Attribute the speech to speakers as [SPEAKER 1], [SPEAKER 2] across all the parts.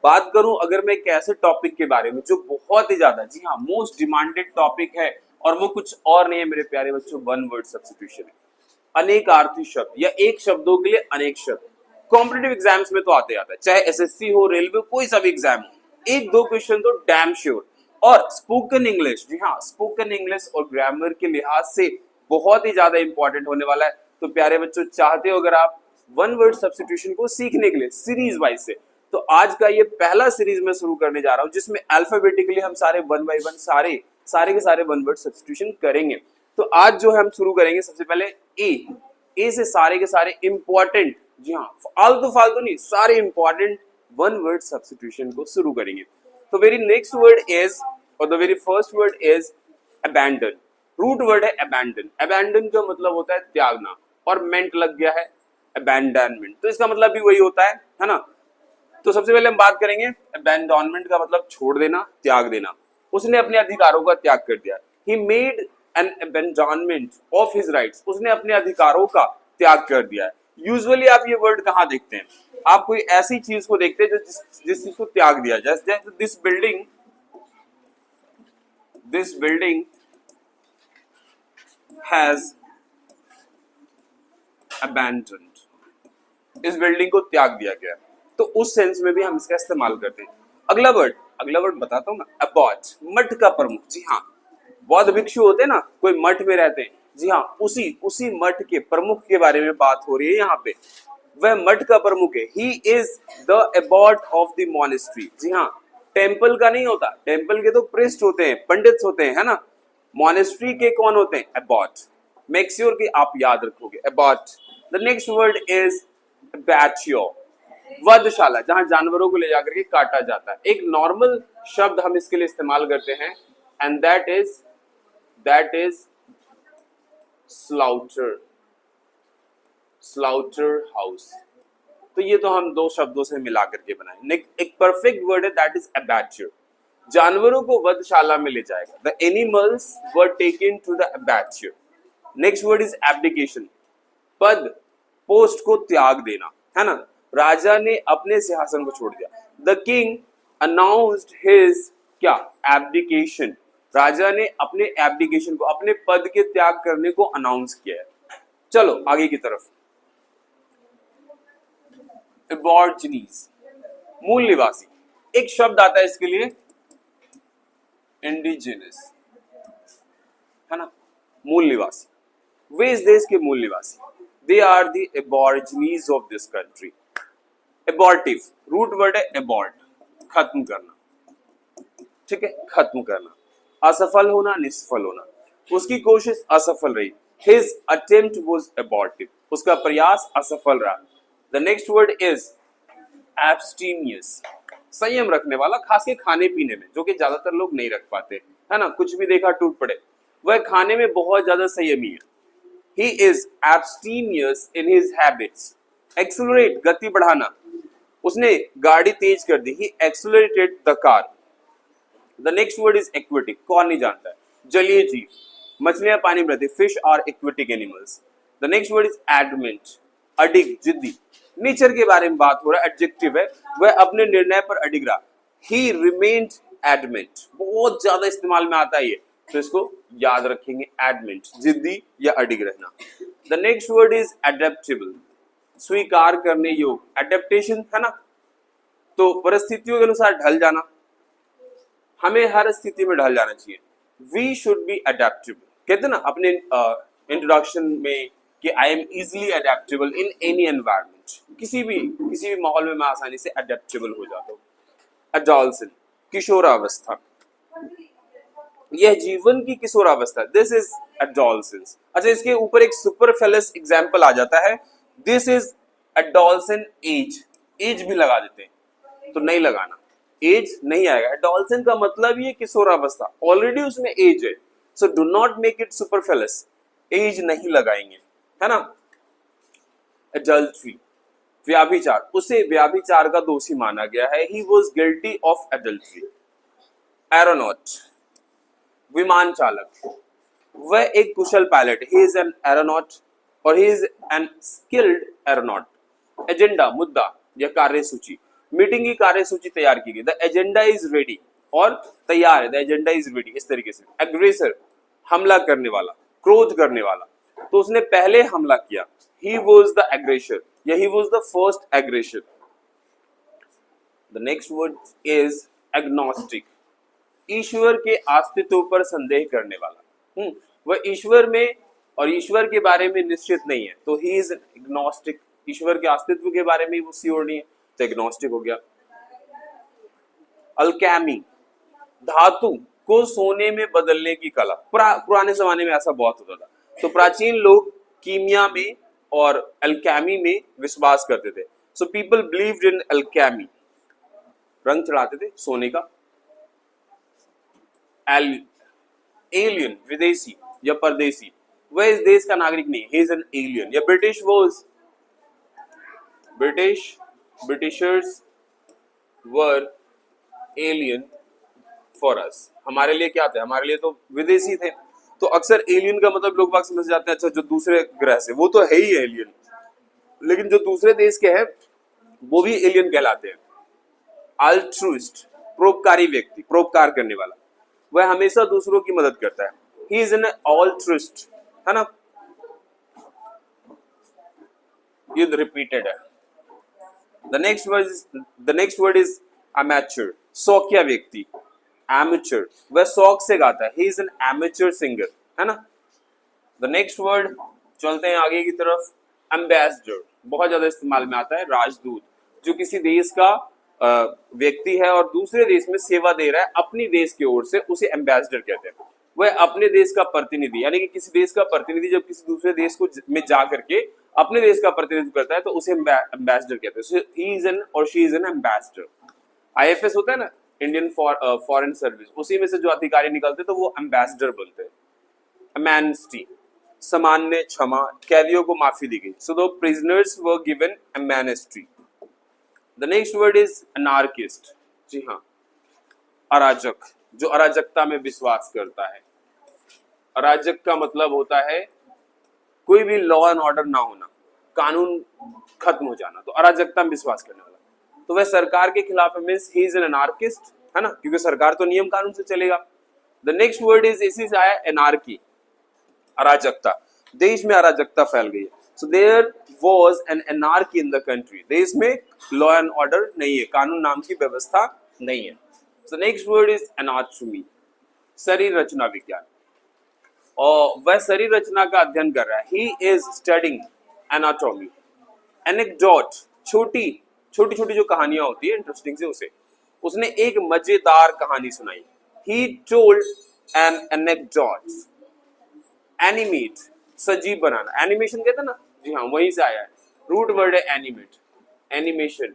[SPEAKER 1] बात करूं अगर मैं एक ऐसे टॉपिक के बारे में जो बहुत ही ज्यादा, जी हाँ, मोस्ट डिमांडेड टॉपिक है, और वो कुछ और नहीं है मेरे प्यारे बच्चों, वन वर्ड सब्स्टिट्यूशन है। अनेकार्थी शब्द या एक शब्दों के लिए अनेक शब्द कॉम्पिटेटिव एग्जाम्स में तो आते आता है, चाहे एसएससी हो, रेलवे, कोई सा भी एग्जाम हो, एक दो क्वेश्चन तो डैम श्योर। और स्पोकन इंग्लिश, जी हाँ, स्पोकन इंग्लिश और ग्रामर के लिहाज से बहुत ही ज्यादा इंपॉर्टेंट होने वाला है। तो प्यारे बच्चों, चाहते हो अगर आप वन वर्ड सब्स्टिट्यूशन को सीखने के लिए सीरीज वाइज से, तो आज का ये पहला सीरीज मैं शुरू करने जा रहा हूं जिसमें अल्फाबेटिकली हम सारे वन बाय वन सारे के सारे वन वर्ड सब्स्टिट्यूशन करेंगे। तो आज जो है हम शुरू करेंगे सबसे पहले ए से सारे के सारे इंपॉर्टेंट, जी हाँ, फालतू फालतू नहीं, सारे इंपॉर्टेंट वन वर्ड सब्स्टिट्यूशन को शुरू करेंगे। तो वेरी नेक्स्ट वर्ड इज, और the very first word is abandon. Root word है अबैंडन। अबैंडन का मतलब होता है त्यागना, और मेंट लग गया है अबैंडनमेंट, तो इसका मतलब भी वही होता है ना। तो सबसे पहले हम बात करेंगे अबैंडनमेंट का मतलब छोड़ देना, त्याग देना। उसने अपने अधिकारों का त्याग कर दिया। He made an abandonment of his rights. उसने अपने अधिकारों का त्याग कर दिया है। यूजुअली आप ये वर्ड कहाँ देखते हैं? आप कोई ऐसी चीज को देखते हैं जो जिस चीज को त्याग दिया, जैसे दिस बिल्डिंग हैज अबैंडन्ड। इस बिल्डिंग को त्याग दिया गया। तो उस सेंस में भी हम इसका इस्तेमाल करते हैं। अगला वर्ड बताता हूँ ना, अबॉट, मठ का प्रमुख। जी हाँ, बौद्ध भिक्षु होते हैं ना, कोई मठ में रहते हैं, जी हाँ, उसी मठ के प्रमुख के बारे में बात हो रही है यहाँ पे। वह मठ का प्रमुख है। He is the abbot of the monastery. जी हाँ, टेम्पल का नहीं होता, टेम्पल के तो प्रीस्ट होते हैं, पंडित होते हैं, है ना। मॉनेस्ट्री के कौन होते हैं? अबॉट। मेक श्योर कि आप याद रखोगे, abbot. The next word is बैचियो, वधशाला, जहां जानवरों को ले जाकर के काटा जाता है। एक नॉर्मल शब्द हम इसके लिए इस्तेमाल करते हैं, and that is slaughter house. तो ये तो हम दो शब्दों से मिला करके बनाए। एक परफेक्ट वर्ड है, दैट इज अबैच्योर। जानवरों को वधशाला में ले जाएगा। The animals were taken to the abattoir. Next word is abdication, पद पोस्ट को त्याग देना, है ना। राजा ने अपने सिंहासन को छोड़ दिया। द किंग अनाउंस्ड हिज क्या? एब्डिकेशन। राजा ने अपने एब्डिकेशन को, अपने पद के त्याग करने को अनाउंस किया है। चलो आगे की तरफ। एबॉर्जिनीज, मूल निवासी। एक शब्द आता है इसके लिए, इंडिजिनस, है ना, मूल निवासी। वे इस देश के मूल निवासी। They are the aborigines of this country. Abortive, root word है एबॉर्ट, खत्म करना, ठीक है, खत्म करना। असफल होना, निष्फल होना। उसकी कोशिश असफल रही। His attempt was abortive. उसका प्रयास असफल रहा। The next word is abstemious, संयम रखने वाला, खास के खाने पीने में, जो कि ज्यादातर लोग नहीं रख पाते, है ना। कुछ भी देखा टूट पड़े। वह खाने में बहुत ज्यादा संयमी है। He is abstemious in his habits. Accelerate, गति बढ़ाना, उसने गाड़ी तेज कर दी। He accelerated the car. The next word is aquatic, कौन नहीं जानता है, जलीय जीव, मछलियां पानी में रहती, fish are aquatic animals. The next word is adamant, अडिग, जिद्दी। नेचर के बारे में बात हो रहा है, एडजेक्टिव है, वह अपने निर्णय पर अडिग रहा। ही रिमेन्ड एडमेंट, बहुत ज्यादा इस्तेमाल में आता है ये, तो इसको याद रखेंगे, एडमेंट, जिद्दी या अडिग रहना। The next word is adaptable, स्वीकार करने योग्य, एडेप्टेशन, है ना, तो परिस्थितियों के अनुसार ढल जाना। हमें हर स्थिति में ढल जाना चाहिए। वी शुड बी अडेप्टेबल, कहते हैं ना अपने इंट्रोडक्शन में कि I am easily adaptable in any environment. किसी भी माहौल में मैं आसानी से अडेप्टेबल हो जाता हूँ। एडोलसेंट, किशोरावस्था, यह जीवन की किशोरावस्था, दिस इज एडोलसेंस। अच्छा, इसके ऊपर एक सुपरफ्लस एग्जाम्पल आ जाता है, this is adolescent age. Age भी लगा देते हैं, तो नहीं लगाना, एज नहीं आएगा। एडोलसेंट का मतलब ये किशोरावस्था, ऑलरेडी उसमें एज है, so do not make it superfluous, as नहीं लगाएंगे, है ना। एडल्ट्री, व्याभिचार, उसे व्याभिचार का दोषी माना गया है। He was guilty of adultery. Aeronaut, विमान चालक, वह एक कुशल pilot, he is an aeronaut और he is an skilled aeronaut. Agenda, मुद्दा या कार्यसूची, मीटिंग की कार्यसूची तैयार की गई, द एजेंडा इज रेडी, और तैयार है, द एजेंडा इज रेडी, इस तरीके से। एग्रेसर, हमला करने वाला, क्रोध करने वाला, तो उसने पहले हमला किया, ही वॉज द एग्रेसर, या he was the first aggressor. The next word is agnostic, ईश्वर के अस्तित्व पर संदेह करने वाला। वह ईश्वर में और ईश्वर के बारे में निश्चित नहीं है, तो ही इज एग्नोस्टिक, ईश्वर के अस्तित्व के बारे में वो श्योर नहीं है, तो एग्नोस्टिक हो गया। अल्केमी, धातु को सोने में बदलने की कला, पुराने जमाने में ऐसा बहुत होता था, तो प्राचीन लोग कीमिया में और अल्केमी में विश्वास करते थे। So people believed in Alchemy, रंग चढ़ाते थे सोने का। एलियन, विदेशी या परदेशी, वह इस देश का नागरिक नहीं, ही इज एन एलियन। या British was, Britishers were alien for us, हमारे लिए क्या थे, हमारे लिए तो विदेशी थे। तो अक्सर एलियन का मतलब लोग बाग समझ जाते हैं, अच्छा जो दूसरे ग्रह से, वो तो है ही एलियन, लेकिन जो दूसरे देश के हैं वो भी एलियन कहलाते हैं। अल्ट्रुइस्ट, परोपकारी व्यक्ति, परोपकार करने वाला, वह हमेशा दूसरों की मदद करता है, ही इज एन अल्ट्रुइस्ट, है ना, ये रिपीटेड है। The next word is amateur, शौकिया व्यक्ति, एमेच्योर, वह शौक से गाता है, he is N amateur singer, है ना। द नेक्स्ट वर्ड, चलते हैं आगे की तरफ, एम्बेसडर, बहुत ज्यादा इस्तेमाल में आता है, राजदूत, जो किसी देश का व्यक्ति है और दूसरे देश में सेवा दे रहा है अपनी देश की ओर से, उसे एम्बेसडर कहते हैं। वह अपने देश का प्रतिनिधि, यानी कि किसी देश का प्रतिनिधि जब किसी दूसरे देश को में जा करके अपने देश का प्रतिनिधित्व करता है तो उसे एम्बेसडर कहते हैं। ही इज एन और she is an ambassador. IFS होता है ना, इंडियन फॉरेन सर्विस, उसी में से जो अधिकारी निकलते तो वो एम्बेसडर बोलते हैं। एमेनिस्टी, सामान्य क्षमा, कैदियों को माफी दी गई, so the prisoners were given amnesty. The next word is anarchist, जी हाँ, अराजक, जो अराजकता में विश्वास करता है। अराजक का मतलब होता है कोई भी लॉ एंड ऑर्डर ना होना, कानून खत्म हो जाना, तो अराजकता में विश्वास करने वाला। तो वह सरकार के खिलाफ है, means he is N anarchist, है ना, क्योंकि सरकार तो नियम कानून से चलेगा। द नेक्स्ट वर्ड इज, इसी से आया एनार्की, अराजकता, देश में अराजकता फैल गई है। So there was an anarchy in the country, देश में लॉ एंड ऑर्डर नहीं है, कानून नाम की व्यवस्था नहीं है। So next word is anatomy, शरीर रचना विज्ञान, और वह शरीर रचना का अध्ययन कर रहा है, he is studying anatomy. Anecdote, छोटी छोटी जो कहानियां होती है इंटरेस्टिंग से, उसे उसने एक मजेदार कहानी सुनाई, he told N anecdote. Animate, सजीव बनाना, एनिमेशन कहते हैं ना, जी हाँ, वहीं से आया है, रूट वर्ड है एनिमेट, एनिमेशन,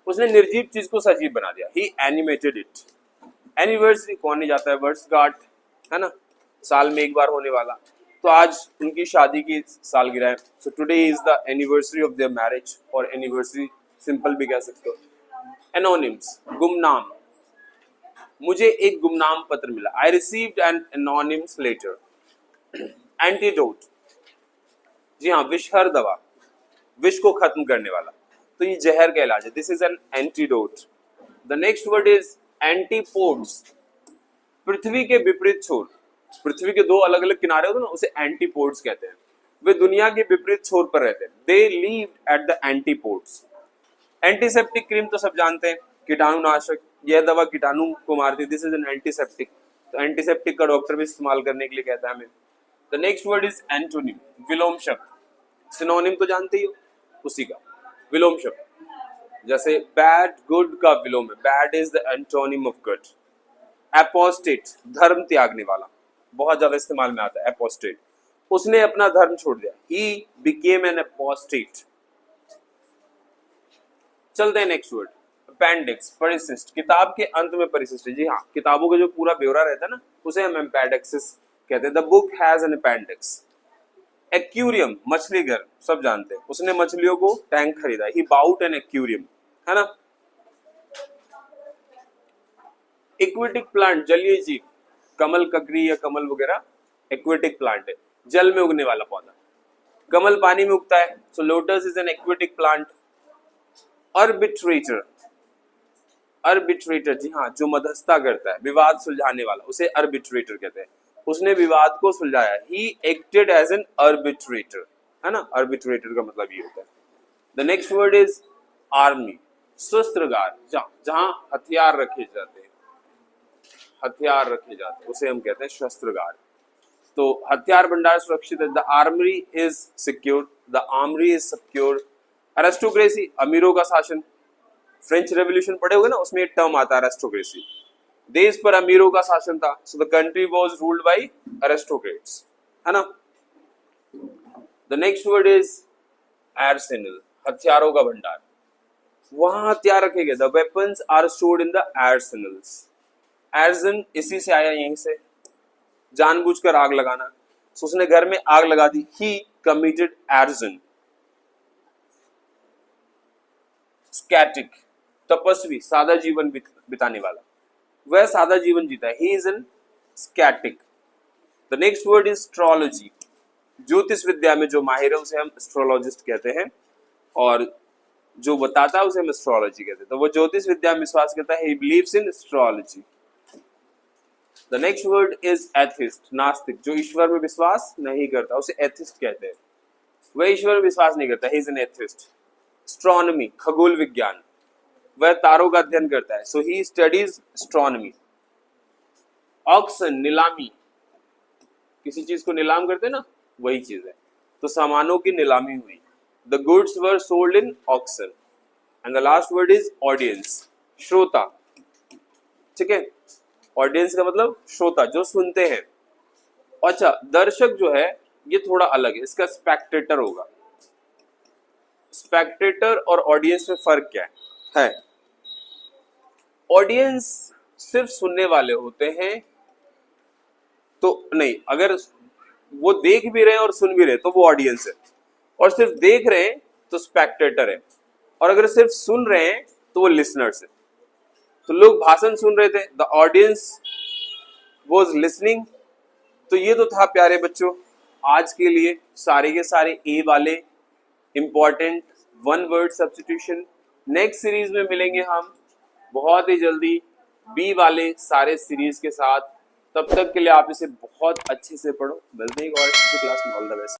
[SPEAKER 1] उसने निर्जीव चीज को सजीव बना दिया, ही एनिमेटेड इट। एनिवर्सरी, कौन नहीं जाता है वर्षगांठ, है ना, साल में एक बार होने वाला, तो आज उनकी शादी की सालगिरह है, so today is the anniversary of their marriage, और एनिवर्सरी सिंपल भी कह सकते हो। एनोनिम्स, गुमनाम, मुझे एक गुमनाम पत्र मिला, I received an anonymous letter. Antidote, जी हाँ, विषहर दवा, विष को खत्म करने वाला, तो ये जहर का इलाज है, this is an antidote. The next word is antipodes, पृथ्वी के विपरीत छोर, पृथ्वी के दो अलग अलग किनारे होते हैं ना, उसे एंटीपोड्स कहते हैं, वे दुनिया के विपरीत छोर पर रहते हैं, they live at the antipodes. Antiseptic cream तो सब जानते हैं, कीटाणुनाशक, यह दवा कीटाणु को मारती है, दिस इज एन एंटीसेप्टिक, तो एंटीसेप्टिक का डॉक्टर भी इस्तेमाल करने के लिए कहता है हमें। The next word is antonym, विलोम शब्द, सिनोनिम तो जानते ही हो, उसी का विलोम शब्द, जैसे बैड गुड का विलोम है, bad is the antonym of good. Apostate, धर्म त्यागने वाला, बहुत ज्यादा इस्तेमाल में आता है एपोस्टेट, उसने अपना धर्म छोड़ दिया, ही बिकेम एन एपोस्टेट। चलते हैं नेक्स्ट वर्ड, अपेंडिक्स, परिशिष्ट, किताब के अंत में परिशिष्ट, जी हाँ, किताबों का जो पूरा ब्यौरा रहता है ना, उसे हम अपेंडिक्स कहते हैं। The book has an appendix. Aquarium, मछली घर, सब जानते हैं, उसने मछलियों को टैंक खरीदा, ही बाउट एन एक्वेरियम, है ना। एक्वेटिक प्लांट, जलीय जीव, कमल, ककड़ी या कमल वगैरह एक्वेटिक प्लांट है, जल में उगने वाला पौधा। कमल पानी में उगता है, so lotus is an aquatic plant. Arbitrator, arbitrator जी हाँ, जो मध्यस्थता करता है, विवाद सुलझाने वाला, उसे अर्बिट्रेटर कहते हैं। उसने विवाद को सुलझाया, he acted as an arbitrator, है ना, अर्बिट्रेटर का मतलब ये होता है। The next word is army, शस्त्रगार, जहां हथियार रखे जाते हैं, हथियार रखे जाते हैं उसे हम कहते हैं शस्त्रगार। तो हथियार भंडार सुरक्षित है, the armoury is secure, the armoury is secure. Aristocracy, अमीरों का शासन, फ्रेंच रेवोल्यूशन पढ़े होगे ना, उसमें एक टर्म आता है एरिस्टोक्रेसी, देश पर अमीरों का शासन था। So the country was ruled by aristocrats, है ना। The next word is arsenal, हथियारों का भंडार, वहां हथियार रखे गए, the weapons are stored in the arsenals. Arson इसी से आया, यहीं से, जानबूझकर आग लगाना, सो उसने घर में आग लगा दी, ही कमिटेड आर्सन। स्कैटिक, तपस्वी, सादा जीवन बिताने वाला, वह सादा जीवन जीता है, he is an ascetic. The next word is astrology, ज्योतिष विद्या में जो माहिर है उसे हम एस्ट्रोलॉजिस्ट कहते हैं, और जो बताता है उसे हम एस्ट्रोलॉजी कहते हैं। तो वो ज्योतिष विद्या में विश्वास करता है, he believes in astrology. The next word is atheist, नास्तिक, जो ईश्वर में विश्वास नहीं करता उसे एथिस्ट कहते हैं, वह ईश्वर में विश्वास नहीं करता, ही इज एन एथिस्ट। एस्ट्रोनॉमी, खगोल विज्ञान, वह तारों का अध्ययन करता है, सो ही स्टडीज एस्ट्रोनॉमी। ऑक्शन, नीलामी, किसी चीज को नीलाम करते हैं ना, वही चीज है, तो सामानों की नीलामी हुई। The goods were sold in auction. And the last word is audience, श्रोता, ठीक है। ऑडियंस का मतलब श्रोता, जो सुनते हैं। अच्छा, दर्शक जो है ये थोड़ा अलग है, इसका स्पेक्टेटर होगा। स्पेक्टेटर और ऑडियंस में फर्क क्या है? ऑडियंस सिर्फ सुनने वाले होते हैं, तो नहीं, अगर वो देख भी रहे हैं और सुन भी रहे हैं तो वो ऑडियंस है, और सिर्फ देख रहे हैं तो स्पेक्टेटर है, और अगर सिर्फ सुन रहे हैं तो वो लिसनर्स है। तो लोग भाषण सुन रहे थे, द ऑडियंस वॉज लिसनिंग। तो ये तो था प्यारे बच्चों आज के लिए सारे के सारे ए वाले important one word substitution. Next series में मिलेंगे हम बहुत ही जल्दी बी वाले सारे सीरीज के साथ। तब तक के लिए आप इसे बहुत अच्छे से पढ़ो। मिलते हैं एक और क्लास में। All the best.